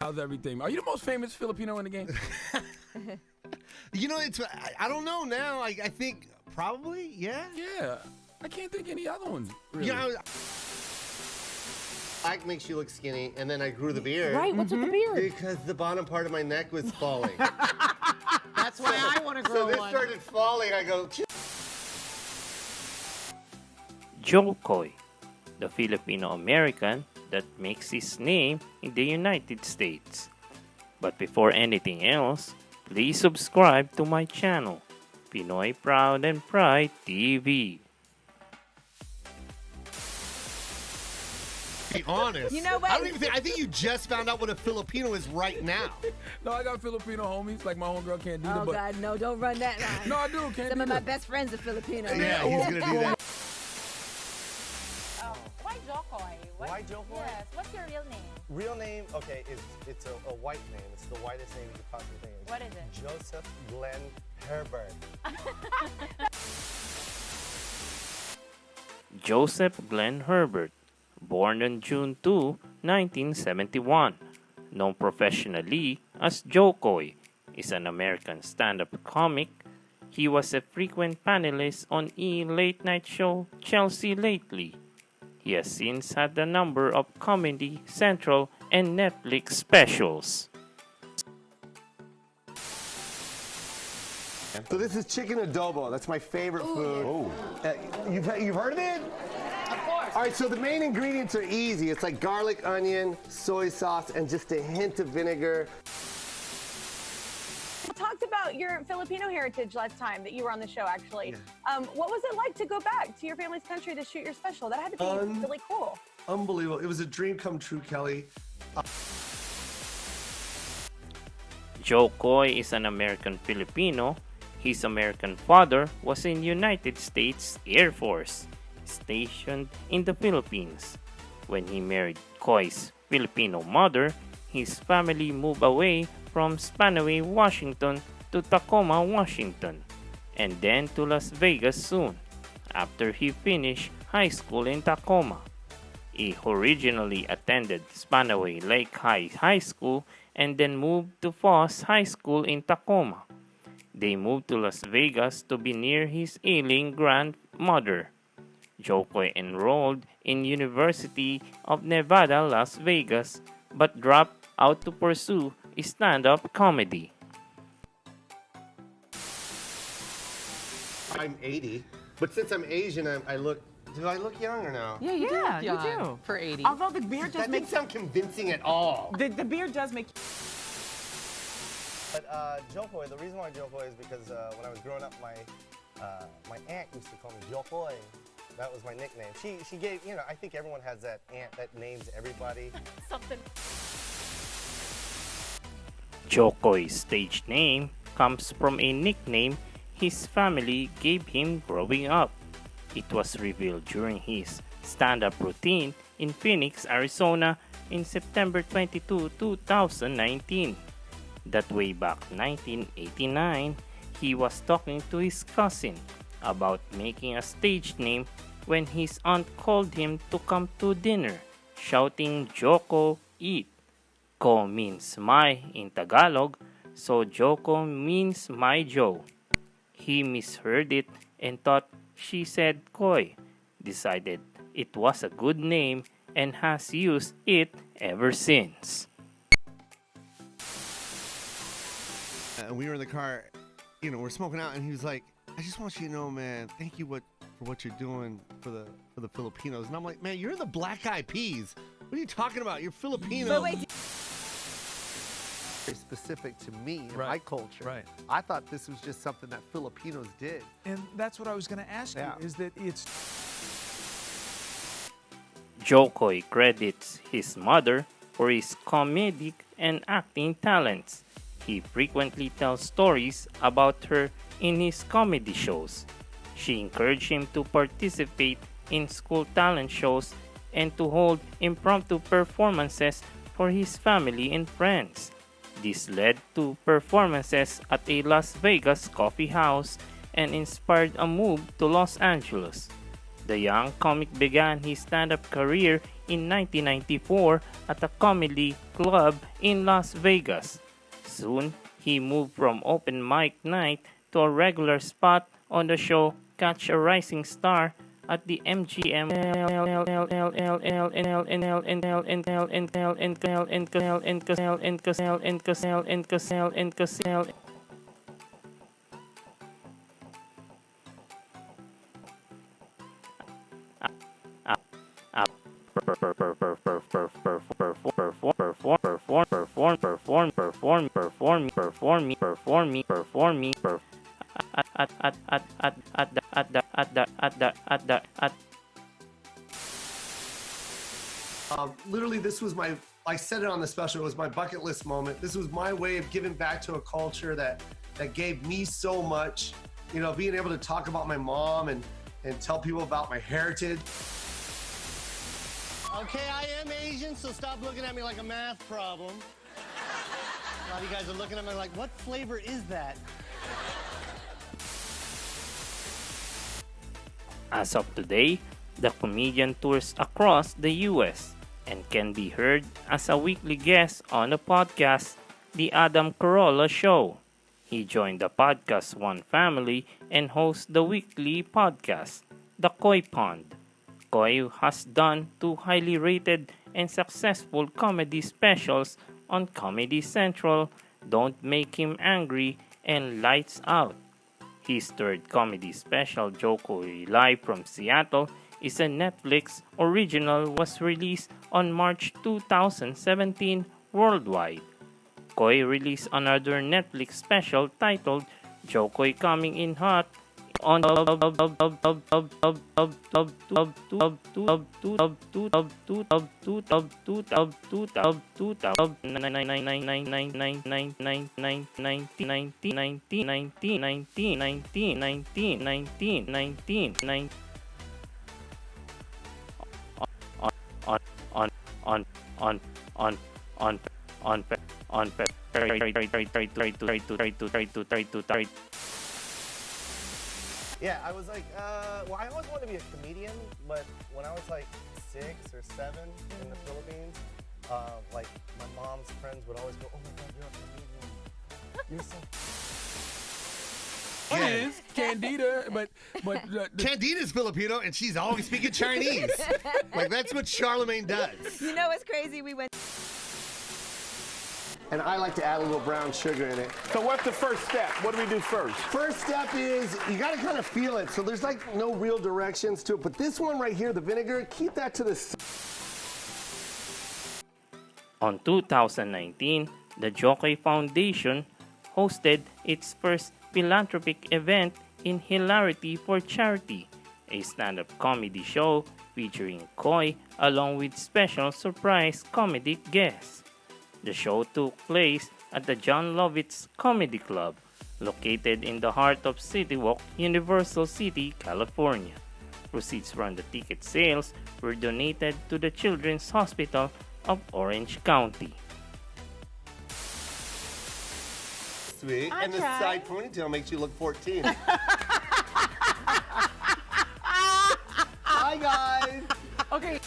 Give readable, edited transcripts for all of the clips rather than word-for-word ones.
How's everything? Are you the most famous Filipino in the game? You know, I don't know now. I think probably, yeah. Yeah. I can't think any other ones, really. You know, Ike makes you look skinny, and then I grew the beard. Right, what's with the beard? Because the bottom part of my neck was falling. That's why I want to grow So this one. started falling. I go, Jokoy, the Filipino-American that makes his name in the United States. But before anything else, please subscribe to my channel, Pinoy Proud and Pride TV. be honest. You know what? I think you just found out what a Filipino is right now. No, I got Filipino homies. Like, my homegirl can't do Oh, that. But God, no, don't run that line. no, I do. Can't Some do of my that. best friends are Filipino. Yeah, he's gonna do that. Why Jokoy? Why Jokoy? Yes. What's your real name? Real name, okay, it's a white name. It's the whitest name you could possibly think of. What is it? Joseph Glenn Herbert. Joseph Glenn Herbert, born on June 2, 1971, known professionally as Jokoy, is an American stand-up comic. He was a frequent panelist on E! late-night show Chelsea Lately. He has since had a number of Comedy Central and Netflix specials. So this is chicken adobo. That's my favorite food. Oh. You've heard of it? Of course. All right, so the main ingredients are easy. It's like garlic, onion, soy sauce, and just a hint of vinegar. We talked about your Filipino heritage last time that you were on the show, actually. What was it like to go back to your family's country to shoot your special? That had to be really cool. Unbelievable. It was a dream come true, Kelly. Jokoy is an American-Filipino. His American father was in United States Air Force, stationed in the Philippines. When he married Koy's Filipino mother, his family moved away from Spanaway, Washington to Tacoma, Washington, and then to Las Vegas soon, after he finished high school in Tacoma. He originally attended Spanaway Lake High School and then moved to Foss High School in Tacoma. They moved to Las Vegas to be near his ailing grandmother. Jokoy enrolled in University of Nevada, Las Vegas, but dropped out to pursue stand-up comedy. I'm 80, but since I'm Asian, do I look young or no? Yeah, you Yeah, do. you Young do. For 80. Although the beard does That make didn't sound convincing at all. the beard does make But Jokoy, the reason why Jokoy is because when I was growing up, my aunt used to call me Jokoy. That was my nickname. She gave, you know, I think everyone has that aunt that names everybody. Something. Jokoy's stage name comes from a nickname his family gave him growing up. It was revealed during his stand-up routine in Phoenix, Arizona in September 22, 2019. That way back 1989, he was talking to his cousin about making a stage name when his aunt called him to come to dinner, shouting Joko eat. Ko means my in Tagalog, so Joko means my Joe. He misheard it and thought she said Koy, decided it was a good name and has used it ever since. And we were in the car, you know, we're smoking out, and he was like, "I just want you to know, man, thank you for what you're doing for the Filipinos." And I'm like, "Man, you're the Black Eyed Peas. What are you talking about? You're Filipino." But wait, Very specific to me and my Right, culture. right. I thought this was just something that Filipinos did. And that's what I was going to ask Yeah. you, is that it's Jokoy credits his mother for his comedic and acting talents. He frequently tells stories about her in his comedy shows. She encouraged him to participate in school talent shows and to hold impromptu performances for his family and friends. This led to performances at a Las Vegas coffee house and inspired a move to Los Angeles. The young comic began his stand-up career in 1994 at a comedy club in Las Vegas. Soon, he moved from open mic night to a regular spot on the show Catch a Rising Star at the MGM. Literally, this was my, I said it on the special, it was my bucket list moment. This was my way of giving back to a culture that gave me so much. You know, being able to talk about my mom and tell people about my heritage. Okay, I am Asian, so stop looking at me like a math problem. A lot of you guys are looking at me like, what flavor is that? As of today, the comedian tours across the U.S. and can be heard as a weekly guest on the podcast, The Adam Carolla Show. He joined the Podcast One family and hosts the weekly podcast, The Koi Pond. Koi has done 2 highly rated and successful comedy specials on Comedy Central, Don't Make Him Angry, and Lights Out. His 3rd comedy special, Jokoi Live from Seattle, is a Netflix original, was released on March 2017 worldwide. Koi released another Netflix special titled Jokoi Coming in Hot on Yeah, I was like, well, I always wanted to be a comedian, but when I was like 6 or 7 in the Philippines, like my mom's friends would always go, "Oh my God, you're a comedian. You're so." It is Candida, but Candida's Filipino, and she's always speaking Chinese. Like, that's what Charlemagne does. You know what's crazy? We went. And I like to add a little brown sugar in it. So what's the first step? What do we do first? First step is you got to kind of feel it. So there's like no real directions to it. But this one right here, the vinegar, keep that to the side. On 2019, the Jokoi Foundation hosted its first philanthropic event in Hilarity for Charity, a stand-up comedy show featuring Koi along with special surprise comedic guests. The show took place at the John Lovitz Comedy Club, located in the heart of City Walk, Universal City, California. Proceeds from the ticket sales were donated to the Children's Hospital of Orange County. Sweet. I And the tried. side ponytail makes you look 14. Hi, guys. Okay.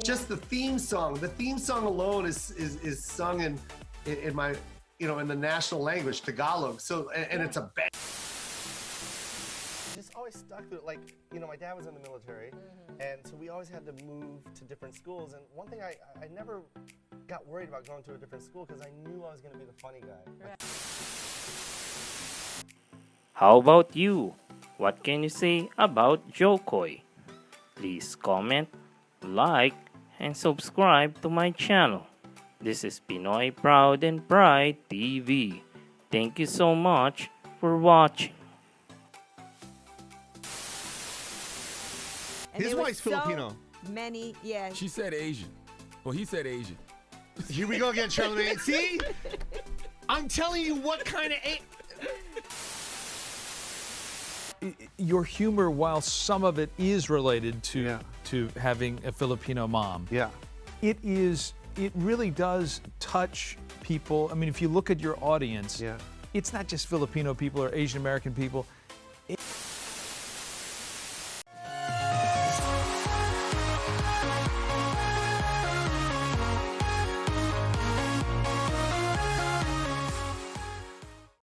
Just the theme song. The theme song alone is sung in my, you know, in the national language, Tagalog. So, and it's a bang. Just always stuck to it. Like, you know, my dad was in the military, and so we always had to move to different schools. And one thing I never got worried about going to a different school because I knew I was going to be the funny guy. How about you? What can you say about Jokoi? Please comment, like, and subscribe to my channel. This is Pinoy Proud and Pride TV. Thank you so much for watching. And His there were wife's so Filipino. Many, yeah. she said Asian. Well, he said Asian. Here we go again, Charlemagne. See? I'm telling you what kind of... Your humor, while some of it is related to having a Filipino mom, Yeah. it really does touch people. I mean, if you look at your audience, Yeah. it's not just Filipino people or Asian American people.